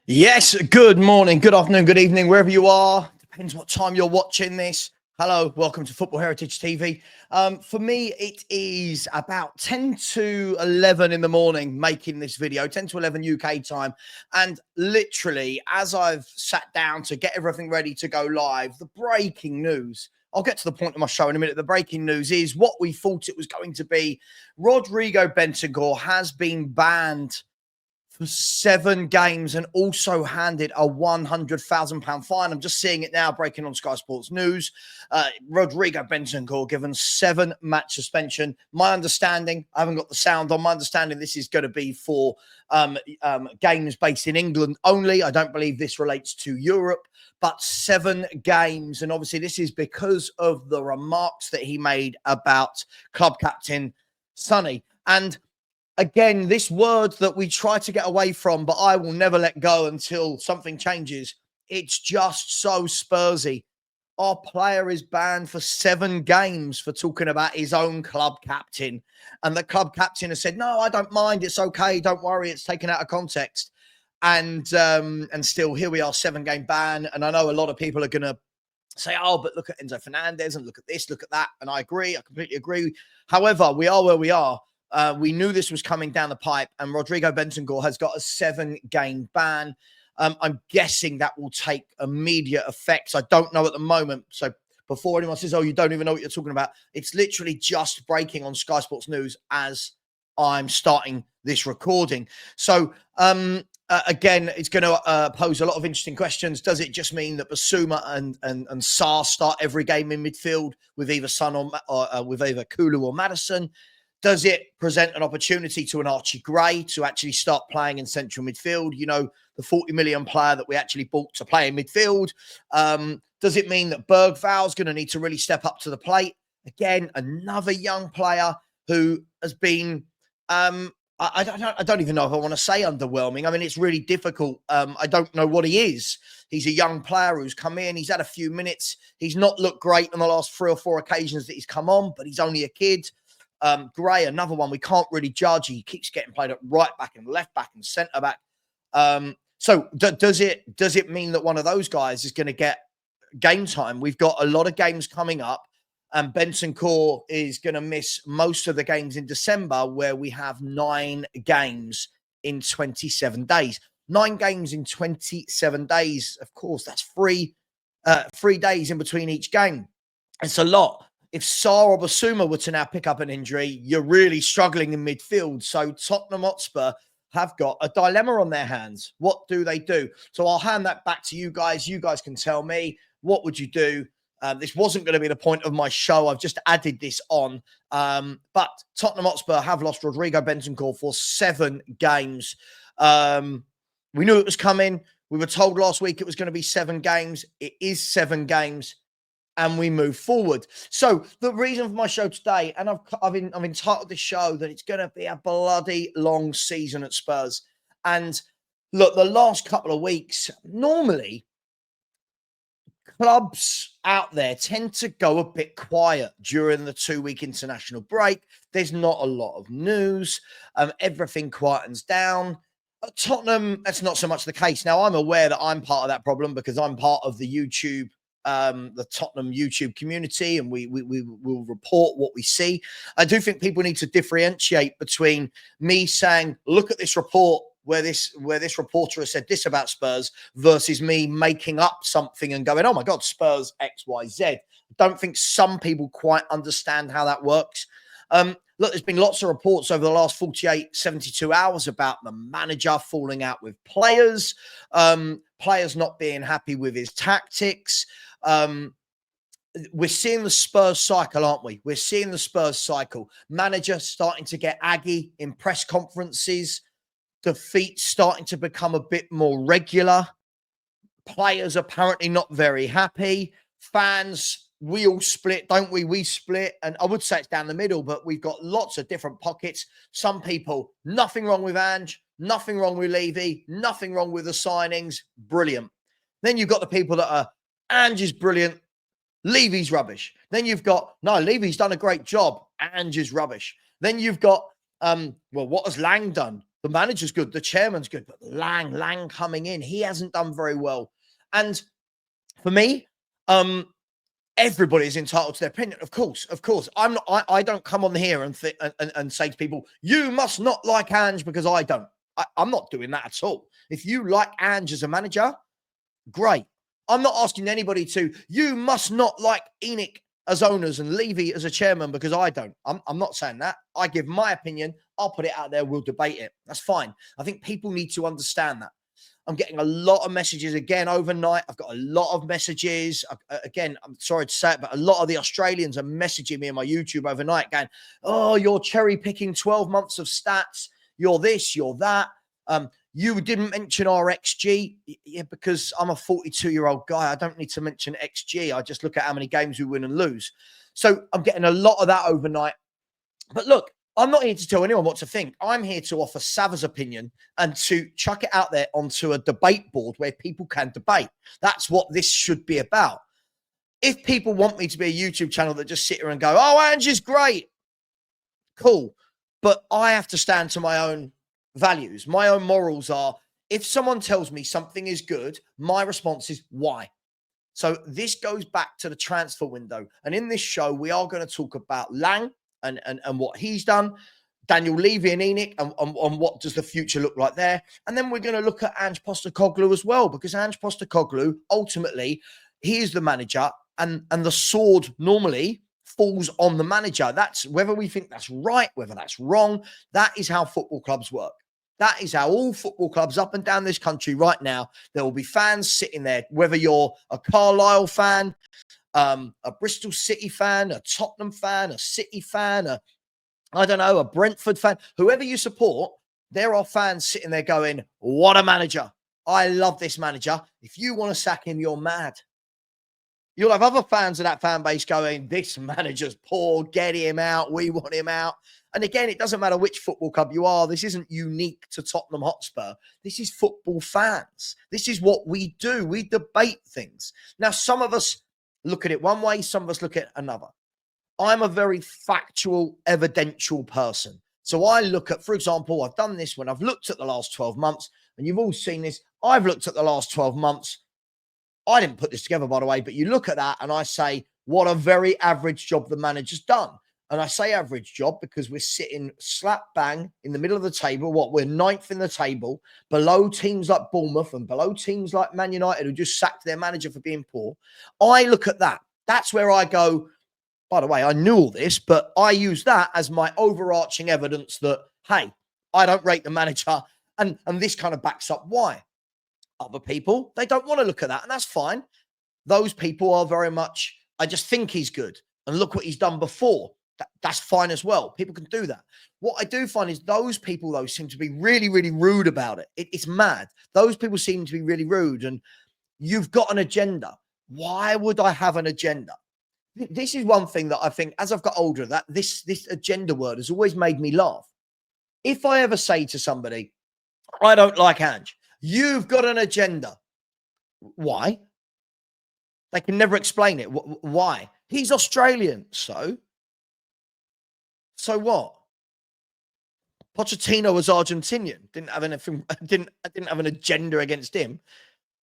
Yes, good morning, good afternoon, good evening, wherever you are. Depends what time you're watching this. Hello, welcome to Football Heritage TV. For me, it is about 10 to 11 in the morning making this video, 10 to 11 UK time. And literally, as I've sat down to get everything ready to go live, the breaking news, I'll get to the point of my show in a minute. The breaking news is what we thought it was going to be. Rodrigo Bentancur has been banned for 7 games and also handed a £100,000 fine. I'm just seeing it now, breaking on Sky Sports News. Rodrigo Bentancur given 7-match suspension. My understanding, I haven't got the sound on, my understanding this is going to be for games based in England only. I don't believe this relates to Europe, but 7 games. And obviously this is because of the remarks that he made about club captain Sonny. And again, this word that we try to get away from, but I will never let go until something changes. It's just so Spursy. Our player is banned for 7 games for talking about his own club captain. And the club captain has said, no, I don't mind. It's okay. Don't worry. It's taken out of context. And still here we are, 7-game ban. And I know a lot of people are going to say, oh, but look at Enzo Fernandez and look at this, look at that. And I agree. I completely agree. However, we are where we are. We knew this was coming down the pipe, and Rodrigo Bentancur has got a 7-game ban. I'm guessing that will take immediate effects. I don't know at the moment. So before anyone says, oh, you don't even know what you're talking about, it's literally just breaking on Sky Sports News as I'm starting this recording. So again, it's going to pose a lot of interesting questions. Does it just mean that Basuma and Sarr start every game in midfield with either Son or with either Kulu or Madison? Does it present an opportunity to an Archie Gray to actually start playing in central midfield? You know, the 40 million player that we actually bought to play in midfield. Does it mean that Bergval's going to need to really step up to the plate? Again, another young player who has been, I don't even know if I want to say underwhelming. I mean, it's really difficult. I don't know what he is. He's a young player who's come in. He's had a few minutes. He's not looked great on the last 3 or 4 occasions that he's come on, but he's only a kid. Gray, another one we can't really judge. He keeps getting played at right back and left back and centre back. So does it mean that one of those guys is going to get game time? We've got a lot of games coming up, and Bentancur is going to miss most of the games in December, where we have 9 games in 27 days. 9 games in 27 days. Of course, that's 3 days in between each game. It's a lot. If Sarr or Basuma were to now pick up an injury, you're really struggling in midfield. So Tottenham Hotspur have got a dilemma on their hands. What do they do? So I'll hand that back to you guys. You guys can tell me, what would you do? This wasn't going to be the point of my show. I've just added this on. But Tottenham Hotspur have lost Rodrigo Bentancur for 7 games. We knew it was coming. We were told last week it was going to be 7 games. It is 7 games. And we move forward. So the reason for my show today, and I've entitled this show that it's going to be a bloody long season at Spurs. And look, the last couple of weeks, normally clubs out there tend to go a bit quiet during the 2-week international break. There's not a lot of news. Everything quietens down. At Tottenham, that's not so much the case. Now, I'm aware that I'm part of that problem because I'm part of the Tottenham YouTube community, and we will report what we see. I do think people need to differentiate between me saying, look at this report where this reporter has said this about Spurs, versus me making up something and going, oh my God, Spurs XYZ. I don't think some people quite understand how that works. Look, there's been lots of reports over the last 48, 72 hours about the manager falling out with players, players not being happy with his tactics. We're seeing the Spurs cycle, aren't we? We're seeing the Spurs cycle. Manager starting to get aggy in press conferences. Defeats starting to become a bit more regular. Players apparently not very happy. Fans, we all split, don't we? We split. And I would say it's down the middle, but we've got lots of different pockets. Some people, nothing wrong with Ange, nothing wrong with Levy, nothing wrong with the signings. Brilliant. Then you've got the people that are, Ange is brilliant, Levy's rubbish. Then you've got, no, Levy's done a great job, Ange is rubbish. Then you've got, well, what has Lang done? The manager's good, the chairman's good, but Lang coming in, he hasn't done very well. And for me, everybody is entitled to their opinion. Of course. I'm not. I don't come on here and say to people, "You must not like Ange because I don't." I'm not doing that at all. If you like Ange as a manager, great. I'm not asking anybody to. You must not like Enoch as owners and Levy as a chairman because I don't. I'm not saying that. I give my opinion. I'll put it out there. We'll debate it. That's fine. I think people need to understand that. I'm getting a lot of messages again overnight. I've got a lot of messages. Again, I'm sorry to say it, but a lot of the Australians are messaging me on my YouTube overnight going, "Oh, you're cherry picking 12 months of stats. You're this, you're that. You didn't mention our XG." Yeah, because I'm a 42-year-old guy. I don't need to mention XG. I just look at how many games we win and lose. So I'm getting a lot of that overnight. But look, I'm not here to tell anyone what to think. I'm here to offer Savva's opinion and to chuck it out there onto a debate board where people can debate. That's what this should be about. If people want me to be a YouTube channel that just sit here and go, "Oh, Ange is great," cool. But I have to stand to my own values. My own morals are, if someone tells me something is good, my response is why. So this goes back to the transfer window. And in this show, we are going to talk about Lang and what he's done, Daniel Levy and Enoch, and what does the future look like there. And then we're going to look at Ange Postecoglou as well, because Ange Postecoglou, ultimately, he is the manager, and the sword normally falls on the manager. That's whether we think that's right, whether that's wrong. That is how football clubs work. That is how all football clubs up and down this country right now, there will be fans sitting there, whether you're a Carlisle fan, a Bristol City fan, a Tottenham fan, a City fan, a Brentford fan, whoever you support, there are fans sitting there going, "What a manager. I love this manager. If you want to sack him, you're mad." You'll have other fans of that fan base going, "This manager's poor. Get him out. We want him out." And again, it doesn't matter which football club you are. This isn't unique to Tottenham Hotspur. This is football fans. This is what we do. We debate things. Now, some of us look at it one way, some of us look at it another. I'm a very factual, evidential person. So I look at, for example, I've done this when I've looked at the last 12 months, and you've all seen this. I've looked at the last 12 months. I didn't put this together, by the way, but you look at that and I say, what a very average job the manager's done. And I say average job because we're sitting slap bang in the middle of the table. We're ninth in the table, below teams like Bournemouth and below teams like Man United who just sacked their manager for being poor. I look at that. That's where I go, by the way, I knew all this, but I use that as my overarching evidence that, hey, I don't rate the manager. And this kind of backs up why. Other people, they don't want to look at that, and that's fine. Those people are very much, I just think he's good, and look what he's done before. That's fine as well. People can do that. What I do find is those people, though, seem to be really, really rude about it. It's mad. Those people seem to be really rude, and you've got an agenda. Why would I have an agenda? This is one thing that I think, as I've got older, that this agenda word has always made me laugh. If I ever say to somebody, "I don't like Ange," you've got an agenda. Why? They can never explain it. Why? He's Australian. So what? Pochettino was Argentinian. Didn't have anything. Didn't have an agenda against him.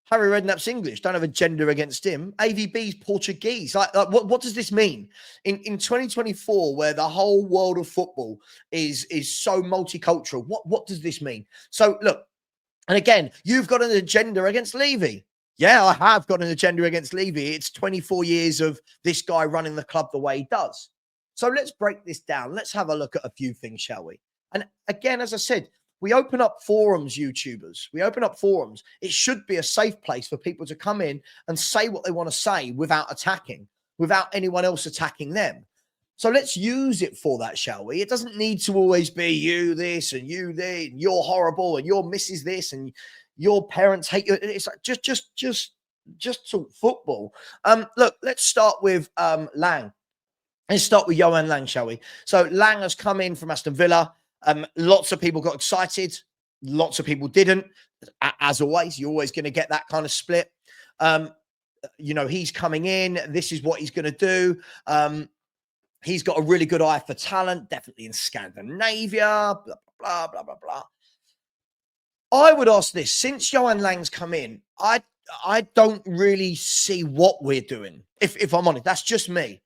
Harry Redknapp's English. Don't have an agenda against him. AVB's Portuguese. Like what does this mean? In 2024, where the whole world of football is so multicultural, what does this mean? So look, and again, you've got an agenda against Levy. Yeah, I have got an agenda against Levy. It's 24 years of this guy running the club the way he does. So let's break this down. Let's have a look at a few things, shall we? And again, as I said, we open up forums, YouTubers. We open up forums. It should be a safe place for people to come in and say what they want to say without attacking, without anyone else attacking them. So let's use it for that, shall we? It doesn't need to always be you this and you there, and you're horrible and your missus this and your parents hate you. It's like just talk football. Look, let's start with Lang. Let's start with Johan Lang, shall we? So Lang has come in from Aston Villa. Lots of people got excited. Lots of people didn't. As always, you're always going to get that kind of split. He's coming in. This is what he's going to do. He's got a really good eye for talent, definitely in Scandinavia, blah, blah, blah, blah, blah, blah. I would ask this: since Johan Lang's come in, I don't really see what we're doing. If I'm honest, that's just me.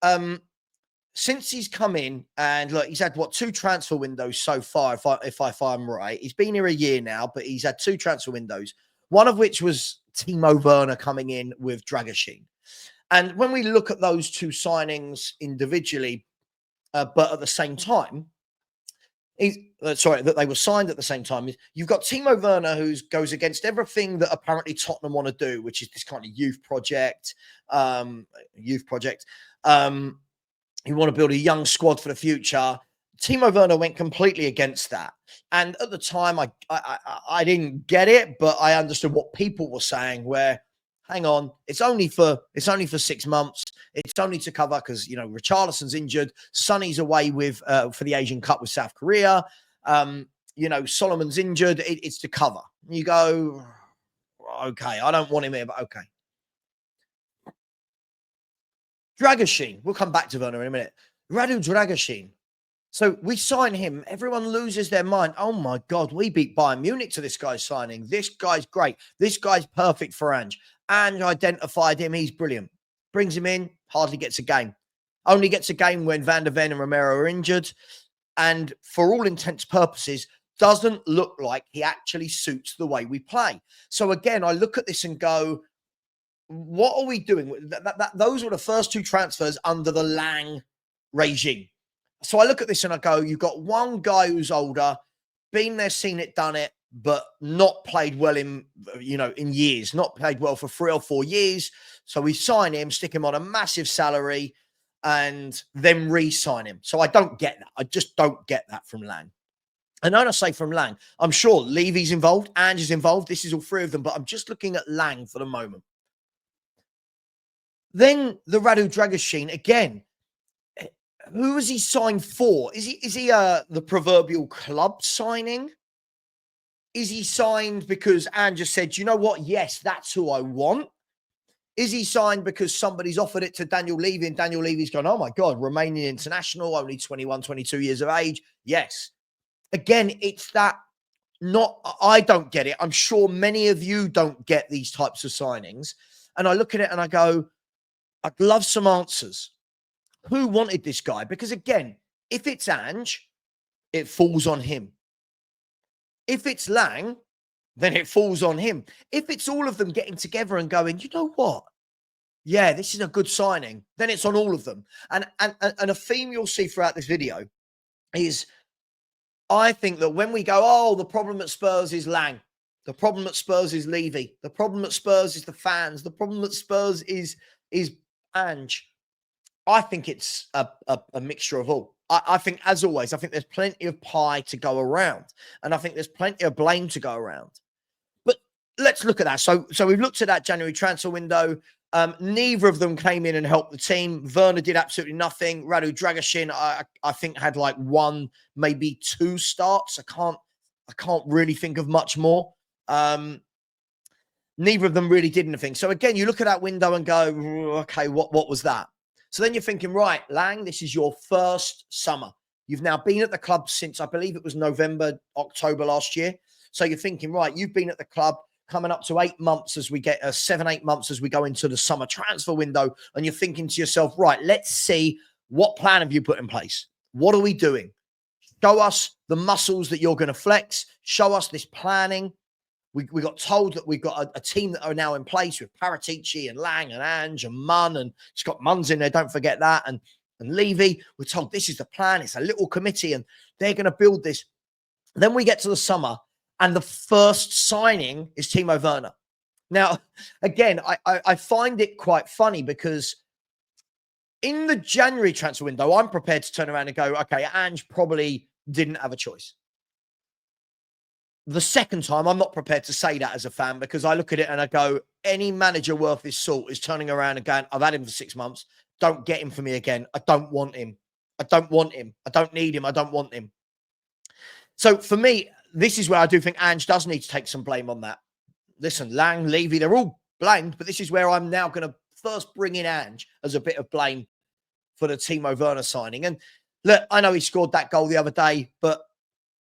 Um, since he's come in, and look, he's had what, 2 transfer windows so far. If I'm right, he's been here a year now, but he's had 2 transfer windows. One of which was Timo Werner coming in with Dragusin. And when we look at those 2 signings individually, but at the same time, that they were signed at the same time. You've got Timo Werner, who goes against everything that apparently Tottenham want to do, which is this kind of youth project. You want to build a young squad for the future. Timo Werner went completely against that. And at the time, I didn't get it, but I understood what people were saying. Where, hang on, it's only for 6 months. It's only to cover because Richarlison's injured, Sonny's away with for the Asian Cup with South Korea. Solomon's injured. It's to cover. You go, okay, I don't want him here, but okay. Dragusin, we'll come back to Werner in a minute. Radu Dragusin. So we sign him. Everyone loses their mind. Oh my God, we beat Bayern Munich to this guy's signing. This guy's great. This guy's perfect for Ange. Ange identified him. He's brilliant. Brings him in, hardly gets a game. Only gets a game when Van der Ven and Romero are injured. And for all intents purposes, doesn't look like he actually suits the way we play. So again, I look at this and go, what are we doing? Those were the first 2 transfers under the Lang regime. So I look at this and I go, you've got one guy who's older, been there, seen it, done it, but not played well in years, not played well for 3 or 4 years. So we sign him, stick him on a massive salary, and then re-sign him. So I don't get that. I just don't get that from Lang. And when I say from Lang, I'm sure Levy's involved, Ange is involved. This is all 3 of them, but I'm just looking at Lang for the moment. Then the Radu Dragusin, again, who has he signed for? Is he the proverbial club signing? Is he signed because Ange just said, you know what? Yes, that's who I want. Is he signed because somebody's offered it to Daniel Levy and Daniel Levy's gone, oh my God, Romanian international, only 21, 22 years of age? Yes. Again, it's that I don't get it. I'm sure many of you don't get these types of signings. And I look at it and I go, I'd love some answers. Who wanted this guy? Because again, if it's Ange, it falls on him. If it's Lang, then it falls on him. If it's all of them getting together and going, you know what? Yeah, this is a good signing, then it's on all of them. And a theme you'll see throughout this video is, I think that when we go, oh, the problem at Spurs is Lang. The problem at Spurs is Levy. The problem at Spurs is the fans. The problem at Spurs is Ange. I think it's a mixture of all. I think, as always, I think there's plenty of pie to go around. And I think there's plenty of blame to go around. But let's look at that. So we've looked at that January transfer window. Neither of them came in and helped the team. Werner did absolutely nothing. Radu Dragusin, I think, had like 1, maybe 2 starts. I can't really think of much more. Neither of them really did anything. So again, you look at that window and go, okay, what was that? So then you're thinking, right, Lang, this is your first summer. You've now been at the club since, I believe it was November, October last year. So you're thinking, right, you've been at the club coming up to 8 months as we get 7, 8 months as we go into the summer transfer window. And you're thinking to yourself, right, let's see, what plan have you put in place? What are we doing? Show us the muscles that you're going to flex. Show us this planning. We got told that we've got a team that are now in place with Paratici and Lang and Ange and Munn, and Scott Munn's in there, don't forget that, and Levy. We're told this is the plan. It's a little committee, and they're going to build this. Then we get to the summer, and the first signing is Timo Werner. Now, again, I find it quite funny because in the January transfer window, I'm prepared to turn around and go, okay, Ange probably didn't have a choice. The second time, I'm not prepared to say that as a fan, because I look at it and I go, any manager worth his salt is turning around and going, I've had him for 6 months. Don't get him for me again. I don't want him. I don't want him. I don't need him. I don't want him. So for me, this is where I do think Ange does need to take some blame on that. Listen, Lang, Levy, they're all blamed, but this is where I'm now going to first bring in Ange as a bit of blame for the Timo Werner signing. And look, I know he scored that goal the other day, but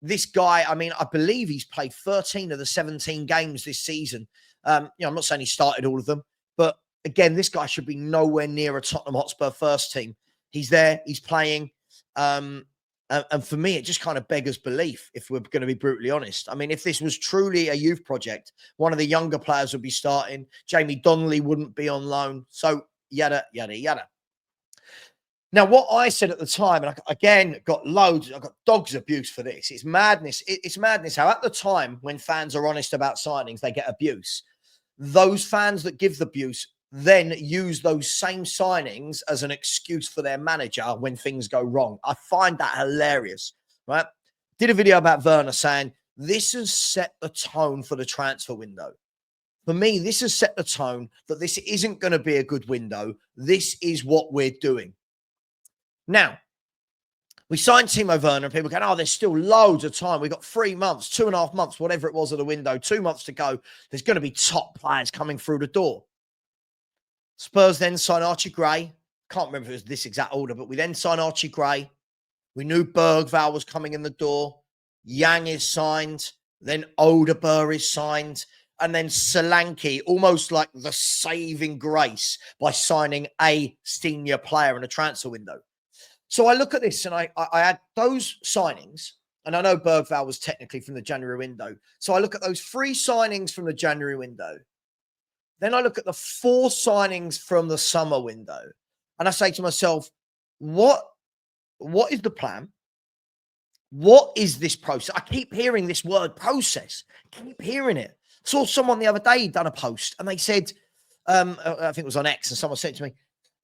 this guy, I mean, I believe he's played 13 of the 17 games this season. I'm not saying he started all of them, but again, this guy should be nowhere near a Tottenham Hotspur first team. He's there, he's playing. And for me, it just kind of beggars belief, if we're going to be brutally honest. I mean, if this was truly a youth project, one of the younger players would be starting. Jamie Donnelly wouldn't be on loan. So, yada, yada, yada. Now, what I said at the time, and I got dogs abuse for this. It's madness. It's madness how at the time when fans are honest about signings, they get abuse. Those fans that give the abuse then use those same signings as an excuse for their manager when things go wrong. I find that hilarious, right? Did a video about Werner saying, this has set the tone for the transfer window. For me, this has set the tone that this isn't going to be a good window. This is what we're doing. Now, we signed Timo Werner and people going, oh, there's still loads of time. We've got 3 months, 2.5 months, whatever it was of the window, 2 months to go. There's going to be top players coming through the door. Spurs then signed Archie Gray. Can't remember if it was this exact order, but we then signed Archie Gray. We knew Bergvall was coming in the door. Yang is signed. Then Odeberg is signed. And then Solanke, almost like the saving grace by signing a senior player in a transfer window. So I look at this and I had those signings, and I know Bergvall was technically from the January window. So I look at those 3 signings from the January window. Then I look at the 4 signings from the summer window. And I say to myself, what is the plan? What is this process? I keep hearing this word process. Keep hearing it. Saw someone the other day done a post and they said, I think it was on X, and someone said to me,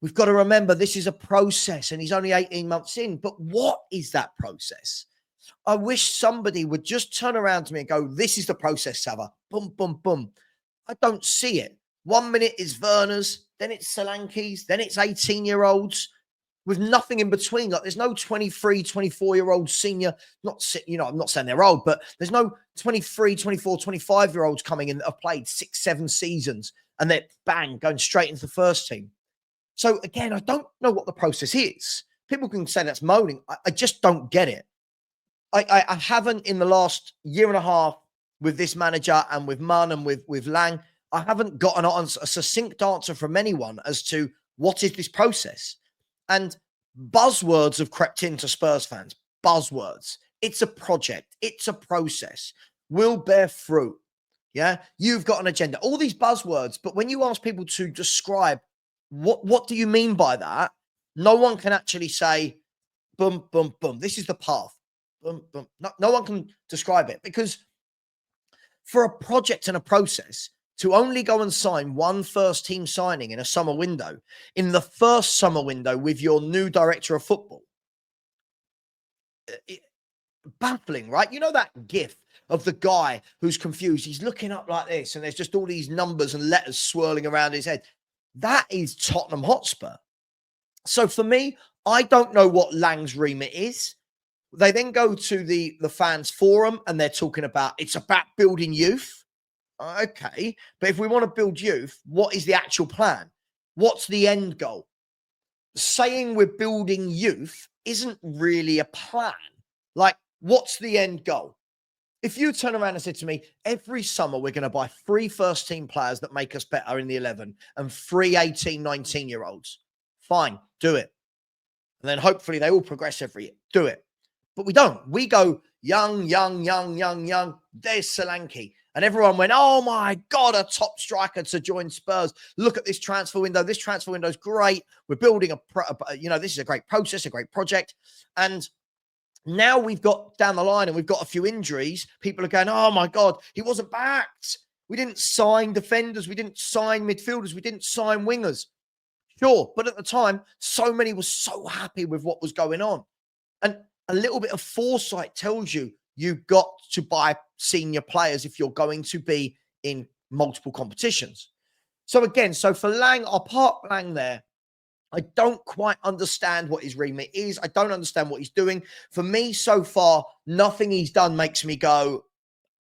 we've got to remember this is a process and he's only 18 months in. But what is that process? I wish somebody would just turn around to me and go, this is the process, Savva. Boom, boom, boom. I don't see it. 1 minute is Werner's, then it's Solanke's, then it's 18-year-olds with nothing in between. Like there's no 23, 24-year-old senior. I'm not saying they're old, but there's no 23, 24, 25-year-olds coming in that have played 6, 7 seasons and they're bang, going straight into the first team. So again, I don't know what the process is. People can say that's moaning. I just don't get it. I haven't in the last year and a half with this manager and with Munn and with Lang, I haven't got a succinct answer from anyone as to what is this process. And buzzwords have crept into Spurs fans. Buzzwords. It's a project. It's a process. Will bear fruit. Yeah. You've got an agenda. All these buzzwords. But when you ask people to describe what do you mean by that, no one can actually say, boom, boom, boom. This is the path. Boom, boom. No one can describe it, because for a project and a process, to only go and sign one first team signing in a summer window, in the first summer window with your new director of football, baffling, right? You know that gif of the guy who's confused? He's looking up like this and there's just all these numbers and letters swirling around his head. That is Tottenham Hotspur. So for me, I don't know what Lang's remit is. They then go to the fans forum and they're talking about, it's about building youth. Okay, but if we want to build youth, what is the actual plan? What's the end goal? Saying we're building youth isn't really a plan. Like, what's the end goal? If you turn around and said to me, every summer we're going to buy 3 first-team players that make us better in the 11 and 3 18, 19-year-olds, fine, do it. And then hopefully they all progress every year. Do it. But we don't. We go young. There's Solanke. And everyone went, oh my God, a top striker to join Spurs. Look at this transfer window. This transfer window is great. We're building this is a great process, a great project. And now we've got down the line and we've got a few injuries. People are going, oh my God, he wasn't backed. We didn't sign defenders. We didn't sign midfielders. We didn't sign wingers. Sure. But at the time, so many were so happy with what was going on. And a little bit of foresight tells you you've got to buy senior players if you're going to be in multiple competitions. So again, for Lang, I'll park Lang there. I don't quite understand what his remit is. I don't understand what he's doing. For me, so far, nothing he's done makes me go,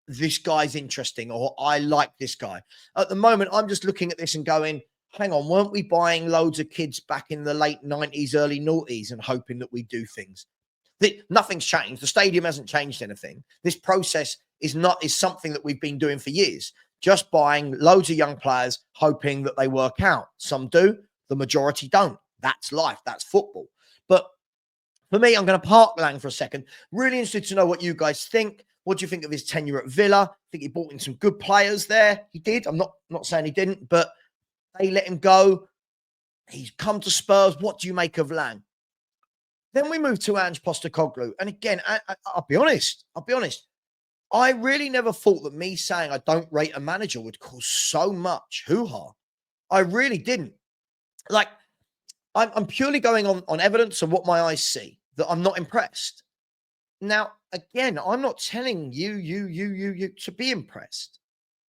this guy's interesting, or I like this guy. At the moment, I'm just looking at this and going, hang on, weren't we buying loads of kids back in the late 90s, early noughties and hoping that we do things? Nothing's changed. The stadium hasn't changed anything. This process is something that we've been doing for years. Just buying loads of young players, hoping that they work out. Some do, the majority don't. That's life. That's football. But for me, I'm going to park Lang for a second. Really interested to know what you guys think. What do you think of his tenure at Villa? I think he brought in some good players there. He did. I'm not saying he didn't, but they let him go. He's come to Spurs. What do you make of Lang? Then we move to Ange Postecoglou. And again, I'll be honest. I really never thought that me saying I don't rate a manager would cause so much hoo-ha. I really didn't. Like, I'm purely going on evidence and what my eyes see, that I'm not impressed. Now, again, I'm not telling you to be impressed.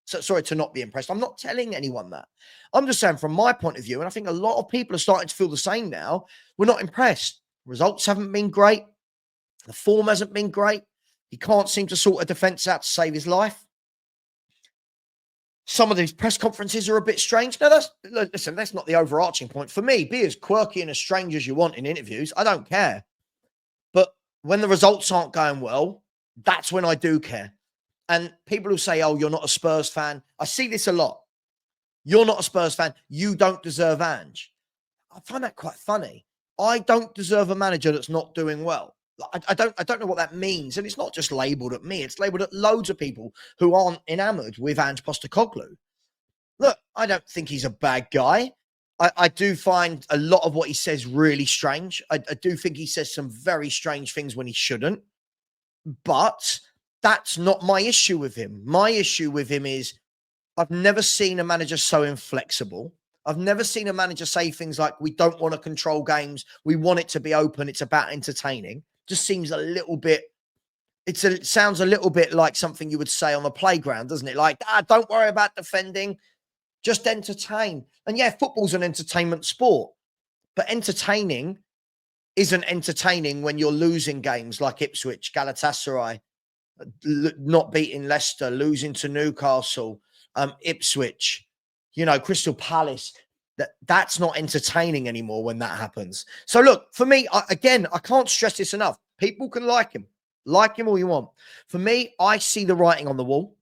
So, sorry, to not be impressed. I'm not telling anyone that. I'm just saying from my point of view, and I think a lot of people are starting to feel the same now, we're not impressed. Results haven't been great. The form hasn't been great. He can't seem to sort a defence out to save his life. Some of these press conferences are a bit strange. Now, listen, that's not the overarching point. For me, be as quirky and as strange as you want in interviews. I don't care. But when the results aren't going well, that's when I do care. And people who say, oh, you're not a Spurs fan. I see this a lot. You're not a Spurs fan. You don't deserve Ange. I find that quite funny. I don't deserve a manager that's not doing well. I don't know what that means. And it's not just labelled at me. It's labelled at loads of people who aren't enamoured with Ange Postecoglou. Look, I don't think he's a bad guy. I do find a lot of what he says really strange. I do think he says some very strange things when he shouldn't. But that's not my issue with him. My issue with him is I've never seen a manager so inflexible. I've never seen a manager say things like, we don't want to control games. We want it to be open. It's about entertaining. Just seems a little bit, it sounds a little bit like something you would say on the playground, doesn't it? Like, don't worry about defending. Just entertain. And yeah, football's an entertainment sport. But entertaining isn't entertaining when you're losing games like Ipswich, Galatasaray, not beating Leicester, losing to Newcastle, Ipswich, Crystal Palace. That's not entertaining anymore when that happens. So look, for me, I can't stress this enough. People can like him all you want. For me, I see the writing on the wall.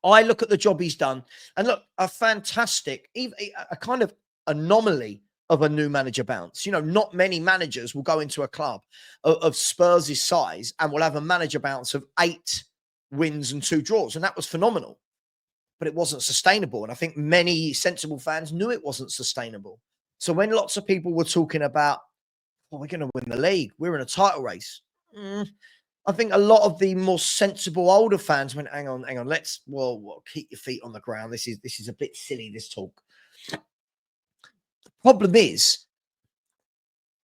I look at the job he's done, and look, a fantastic, a kind of anomaly of a new manager bounce. Not many managers will go into a club of Spurs' size and will have a manager bounce of 8 wins and 2 draws, and that was phenomenal. But it wasn't sustainable. And I think many sensible fans knew it wasn't sustainable. So when lots of people were talking about, we're going to win the league, we're in a title race. I think a lot of the more sensible older fans went, hang on, let's keep your feet on the ground. This is a bit silly, this talk. The problem is,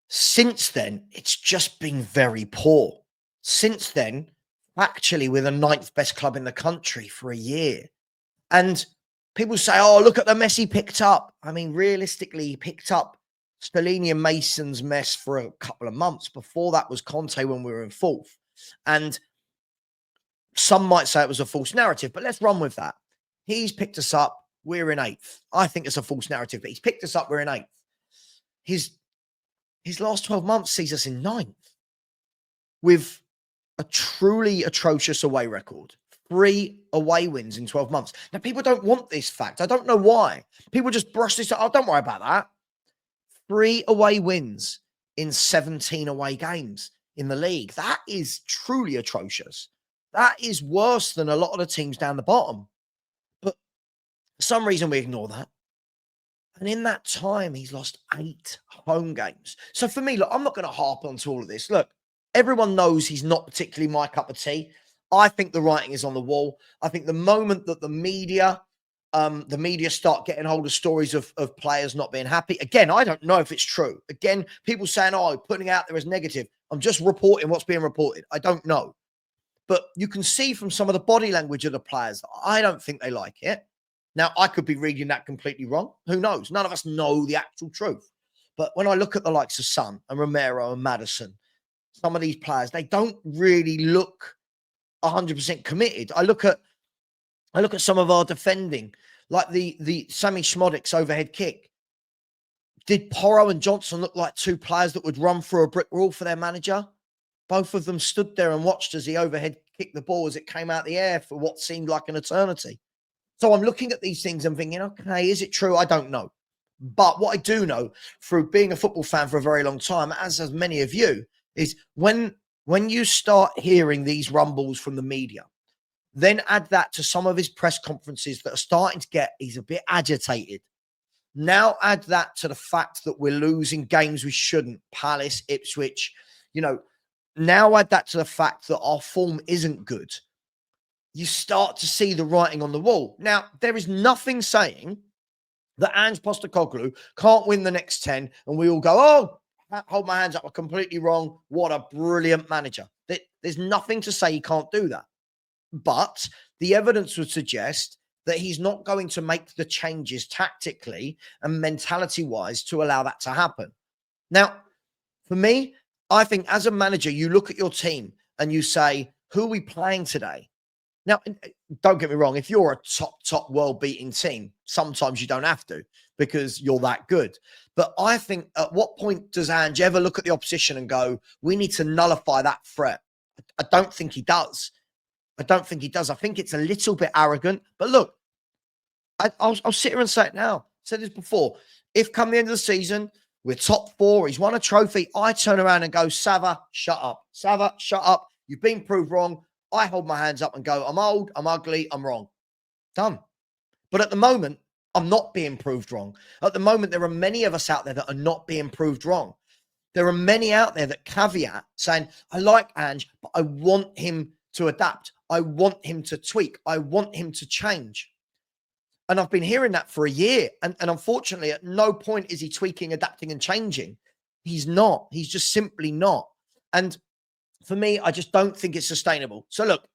since then, it's just been very poor. Since then, actually, we're the 9th best club in the country for a year. And people say, oh, look at the mess he picked up. I mean, realistically, he picked up Stellini and Mason's mess for a couple of months. Before that was Conte when we were in 4th. And some might say it was a false narrative, but let's run with that. He's picked us up. We're in 8th. I think it's a false narrative, but he's picked us up. We're in 8th. His last 12 months sees us in 9th with a truly atrocious away record. 3 away wins in 12 months. Now, people don't want this fact. I don't know why. People just brush this. Oh, don't worry about that. 3 away wins in 17 away games in the league. That is truly atrocious. That is worse than a lot of the teams down the bottom. But for some reason, we ignore that. And in that time, he's lost 8 home games. So for me, look, I'm not going to harp onto all of this. Look, everyone knows he's not particularly my cup of tea. I think the writing is on the wall. I think the moment that the media start getting hold of stories of players not being happy. Again, I don't know if it's true. Again, people saying, oh, putting it out there as negative. I'm just reporting what's being reported. I don't know. But you can see from some of the body language of the players, I don't think they like it. Now, I could be reading that completely wrong. Who knows? None of us know the actual truth. But when I look at the likes of Son and Romero and Maddison, some of these players, they don't really look 100% committed. I look at some of our defending, like the Sammy Schmodik's overhead kick. Did Porro and Johnson look like 2 players that would run through a brick wall for their manager? Both of them stood there and watched as he overhead kicked the ball as it came out the air for what seemed like an eternity. So I'm looking at these things and thinking, okay, is it true? I don't know. But what I do know through being a football fan for a very long time, as many of you, is when you start hearing these rumbles from the media, then add that to some of his press conferences that are starting to get, he's a bit agitated. Now add that to the fact that we're losing games we shouldn't, Palace, Ipswich, you know, now add that to the fact that our form isn't good. You start to see the writing on the wall. Now, there is nothing saying that Ange Postecoglou can't win the next 10 and we all go, oh, hold my hands up, I'm completely wrong. What a brilliant manager. There's nothing to say he can't do that. But the evidence would suggest that he's not going to make the changes tactically and mentality-wise to allow that to happen. Now, for me, I think as a manager, you look at your team and you say, who are we playing today? Now, don't get me wrong. If you're a top world-beating team, sometimes you don't have to because you're that good. But I think at what point does Ange ever look at the opposition and go, we need to nullify that threat? I don't think he does. I don't think he does. I think it's a little bit arrogant. But look, I'll sit here and say it now. I said this before. If come the end of the season, we're top 4, he's won a trophy, I turn around and go, Savva, shut up. Savva, shut up. You've been proved wrong. I hold my hands up and go, I'm old, I'm ugly, I'm wrong. Done. But at the moment, I'm not being proved wrong. At the moment, there are many of us out there that are not being proved wrong. There are many out there that caveat saying, I like Ange, but I want him to adapt. I want him to tweak. I want him to change. And I've been hearing that for a year. And unfortunately, at no point is he tweaking, adapting, and changing. He's not. He's just simply not. And for me, I just don't think it's sustainable. So look,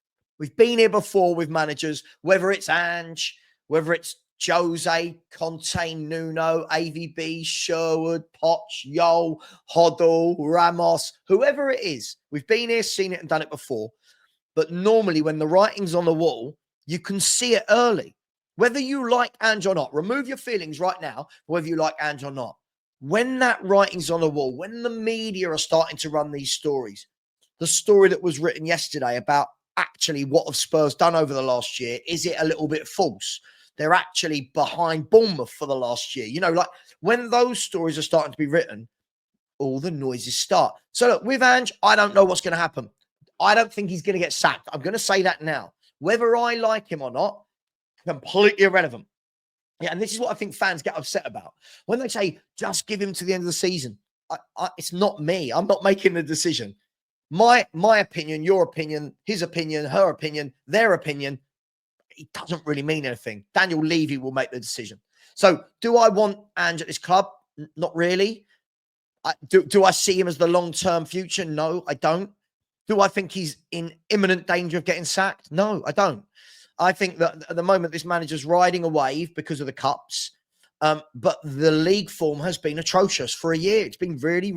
we've been here before with managers, whether it's Ange, whether it's Jose, Conte, Nuno, AVB, Sherwood, Poch, Yol, Hoddle, Ramos, whoever it is. We've been here, seen it, and done it before. But normally when the writing's on the wall, you can see it early. Whether you like Ange or not, remove your feelings right now, whether you like Ange or not. When that writing's on the wall, when the media are starting to run these stories, the story that was written yesterday about actually what have Spurs done over the last year, is it a little bit false? They're actually behind Bournemouth for the last year. You know, like when those stories are starting to be written, all the noises start. So look, with Ange, I don't know what's going to happen. I don't think he's going to get sacked. I'm going to say that now. Whether I like him or not, completely irrelevant. Yeah, and this is what I think fans get upset about. When they say, just give him to the end of the season. It's not me. I'm not making the decision. My opinion, your opinion, his opinion, her opinion, their opinion, it doesn't really mean anything. Daniel Levy will make the decision. So do I want Ange at this club? Not really. Do I see him as the long-term future? No, I don't. Do I think he's in imminent danger of getting sacked? No, I don't. I think that at the moment, this manager's riding a wave because of the cups. But the league form has been atrocious for a year. It's been really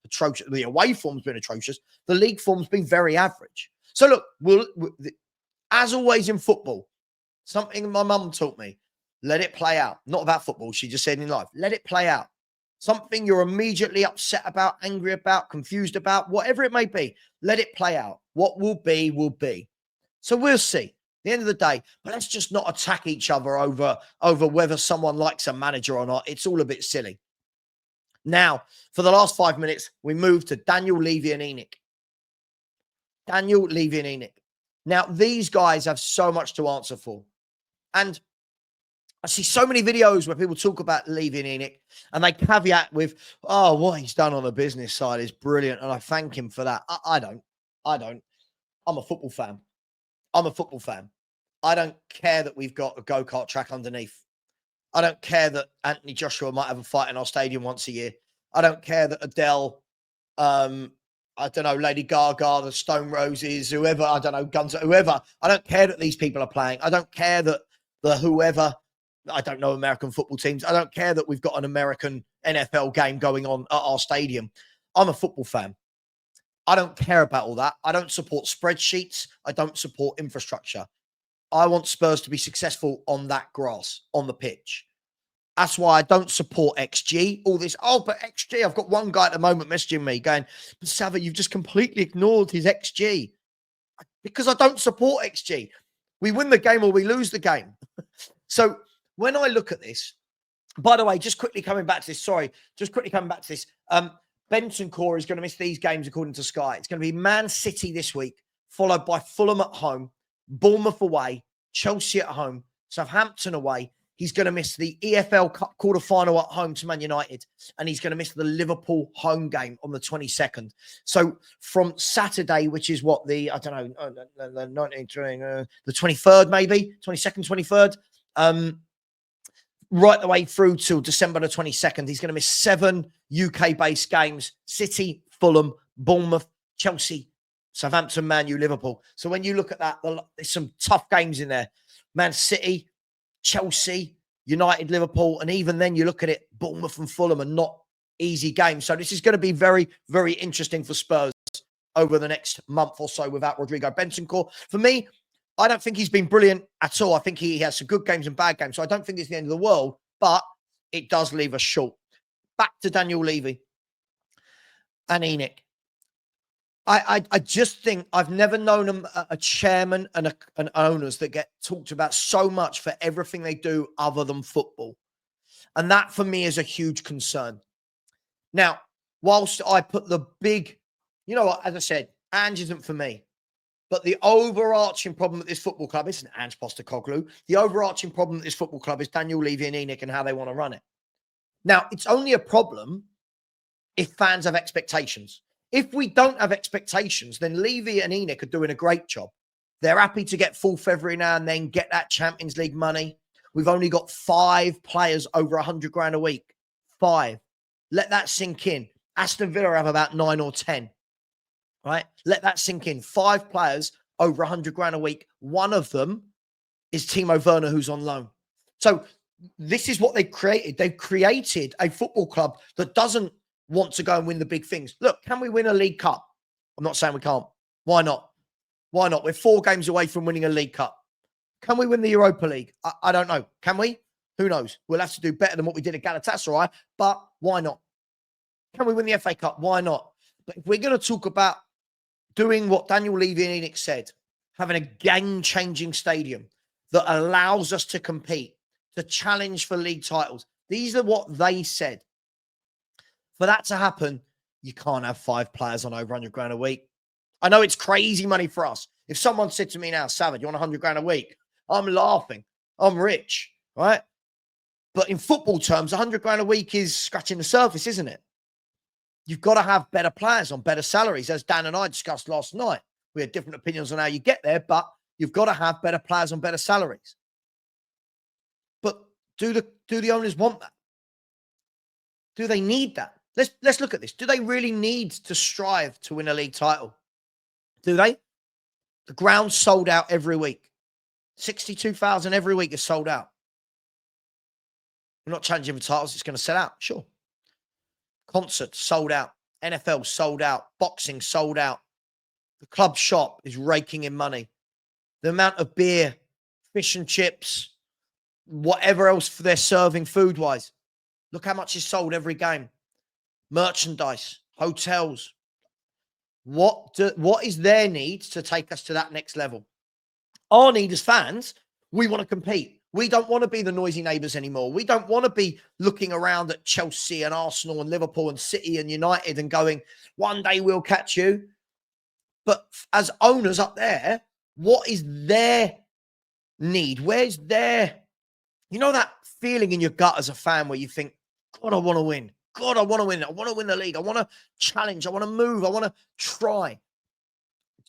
atrocious. The away form's been atrocious. The league form's been very average. So look, as always in football, something my mum taught me, let it play out. Not about football. She just said in life, let it play out. Something you're immediately upset about, angry about, confused about, whatever it may be, let it play out. What will be, will be. So we'll see. At the end of the day, but let's just not attack each other over whether someone likes a manager or not. It's all a bit silly. Now, for the last 5 minutes, we move to Daniel Levy and Enoch. Daniel Levy and Enoch. Now, these guys have so much to answer for. And I see so many videos where people talk about Levy and Enoch and they caveat with, oh, what he's done on the business side is brilliant. And I thank him for that. I don't. I'm a football fan. I don't care that we've got a go-kart track underneath. I don't care that Anthony Joshua might have a fight in our stadium once a year. I don't care that Adele, I don't know, Lady Gaga, the Stone Roses, whoever, I don't know, Guns, whoever. I don't care that these people are playing. I don't care that the whoever, I don't know, American football teams. I don't care that we've got an American NFL game going on at our stadium. I'm a football fan. I don't care about all that. I don't support spreadsheets. I don't support infrastructure. I want Spurs to be successful on that grass, on the pitch. That's why I don't support XG. All this, oh, but XG, I've got one guy at the moment messaging me going, but Savva, you've just completely ignored his XG. Because I don't support XG. We win the game or we lose the game. So when I look at this, by the way, just quickly coming back to this, Bentancur is going to miss these games according to Sky. It's going to be Man City this week, followed by Fulham at home, Bournemouth away, Chelsea at home, Southampton away. He's going to miss the EFL Cup quarter-final at home to Man United, and he's going to miss the Liverpool home game on the 22nd. So from Saturday, which is what the 23rd maybe, 22nd, 23rd, right the way through till December the 22nd, he's going to miss 7 UK-based games: City, Fulham, Bournemouth, Chelsea, Southampton, Man U, Liverpool. So when you look at that, there's some tough games in there. Man City, Chelsea, United, Liverpool, and even then you look at it, Bournemouth and Fulham are not easy games. So this is going to be very, very interesting for Spurs over the next month or so without Rodrigo Bentancur. For me, I don't think he's been brilliant at all. I think he has some good games and bad games. So I don't think it's the end of the world, but it does leave us short. Back to Daniel Levy and ENIC. I just think I've never known a chairman and an owners that get talked about so much for everything they do other than football. And that for me is a huge concern. Now, whilst I put the big, as I said, Ange isn't for me. But the overarching problem at this football club isn't Ange Postecoglou. The overarching problem at this football club is Daniel Levy and ENIC and how they want to run it. Now, it's only a problem if fans have expectations. If we don't have expectations, then Levy and ENIC are doing a great job. They're happy to get fourth every now and then, get that Champions League money. We've only got 5 players over 100 grand a week. 5. Let that sink in. Aston Villa have about 9 or 10. Right? Let that sink in. 5 players over 100 grand a week. One of them is Timo Werner, who's on loan. So this is what they've created. They've created a football club that doesn't want to go and win the big things. Look, can we win a League Cup? I'm not saying we can't. Why not? Why not? We're 4 games away from winning a League Cup. Can we win the Europa League? I don't know. Can we? Who knows? We'll have to do better than what we did at Galatasaray, but why not? Can we win the FA Cup? Why not? But if we're going to talk about doing what Daniel Levy and ENIC said, having a game-changing stadium that allows us to compete, to challenge for league titles, these are what they said. For that to happen, you can't have 5 players on over 100 grand a week. I know it's crazy money for us. If someone said to me now, Savva, you want 100 grand a week? I'm laughing. I'm rich, right? But in football terms, 100 grand a week is scratching the surface, isn't it? You've got to have better players on better salaries, as Dan and I discussed last night. We had different opinions on how you get there, but you've got to have better players on better salaries. But do the owners want that? Do they need that? Let's look at this. Do they really need to strive to win a league title? Do they? The ground's sold out every week. 62,000 every week is sold out. We're not challenging for titles. It's going to sell out. Sure. Concerts sold out. NFL sold out. Boxing sold out. The club shop is raking in money. The amount of beer, fish and chips, whatever else they're serving food-wise. Look how much is sold every game. Merchandise, hotels. What is their need to take us to that next level? Our need as fans, we want to compete. We don't want to be the noisy neighbours anymore. We don't want to be looking around at Chelsea and Arsenal and Liverpool and City and United and going, one day we'll catch you. But as owners up there, what is their need? Where's their, that feeling in your gut as a fan where you think, God, I want to win. God, I want to win. I want to win the league. I want to challenge. I want to move. I want to try.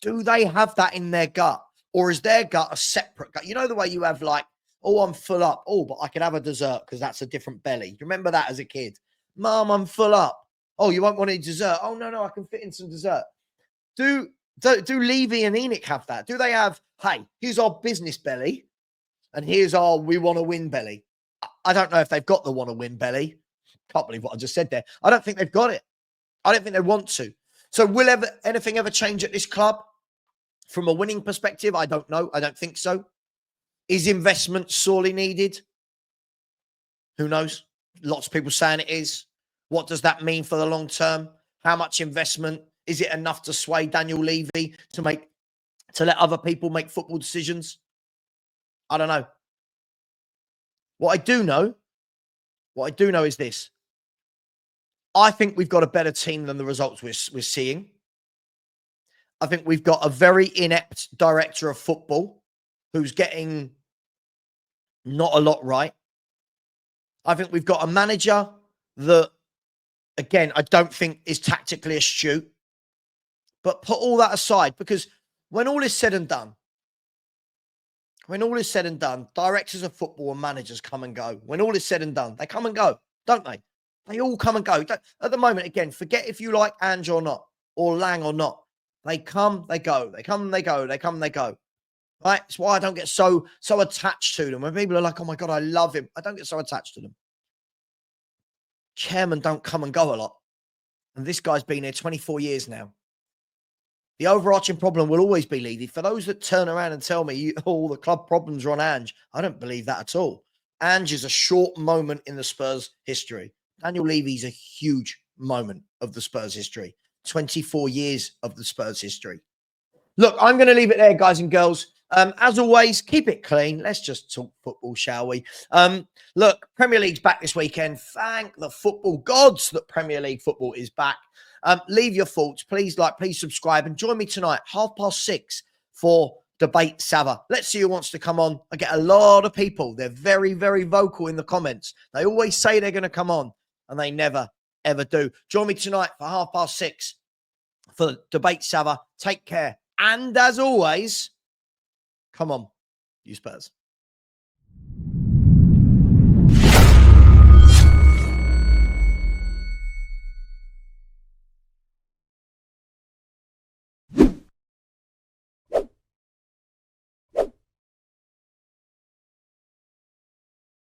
Do they have that in their gut? Or is their gut a separate gut? You know the way you have like, oh, I'm full up. Oh, but I can have a dessert because that's a different belly. You remember that as a kid? Mom, I'm full up. Oh, you won't want any dessert? Oh, no, I can fit in some dessert. Do Levy and ENIC have that? Do they have, hey, here's our business belly and here's our we want to win belly? I don't know if they've got the want to win belly. Can't believe what I just said there. I don't think they've got it. I don't think they want to. So will anything ever change at this club? From a winning perspective, I don't know. I don't think so. Is investment sorely needed? Who knows? Lots of people saying it is. What does that mean for the long term? How much investment? Is it enough to sway Daniel Levy to let other people make football decisions? I don't know. What I do know is this. I think we've got a better team than the results we're seeing. I think we've got a very inept director of football who's getting not a lot right. I think we've got a manager that, again, I don't think is tactically astute. But put all that aside, because when all is said and done, directors of football and managers come and go. When all is said and done, they come and go, don't they? They all come and go. At the moment, again, forget if you like Ange or not, or Lang or not. They come, they go. They come, they go. They come, they go. Right? That's why I don't get so attached to them. When people are like, oh my God, I love him. I don't get so attached to them. Chairmen don't come and go a lot. And this guy's been here 24 years now. The overarching problem will always be Levy. For those that turn around and tell me all the club problems are on Ange, I don't believe that at all. Ange is a short moment in the Spurs history. Daniel Levy's a huge moment of the Spurs history. 24 years of the Spurs history. Look, I'm going to leave it there, guys and girls. As always, keep it clean. Let's just talk football, shall we? Look, Premier League's back this weekend. Thank the football gods that Premier League football is back. Leave your thoughts. Please please subscribe and join me tonight, 6:30 for Debate Savva. Let's see who wants to come on. I get a lot of people. They're very, very vocal in the comments. They always say they're going to come on and they never, ever do. Join me tonight for 6:30 for Debate Savva. Take care. And as always, come on, you Spurs.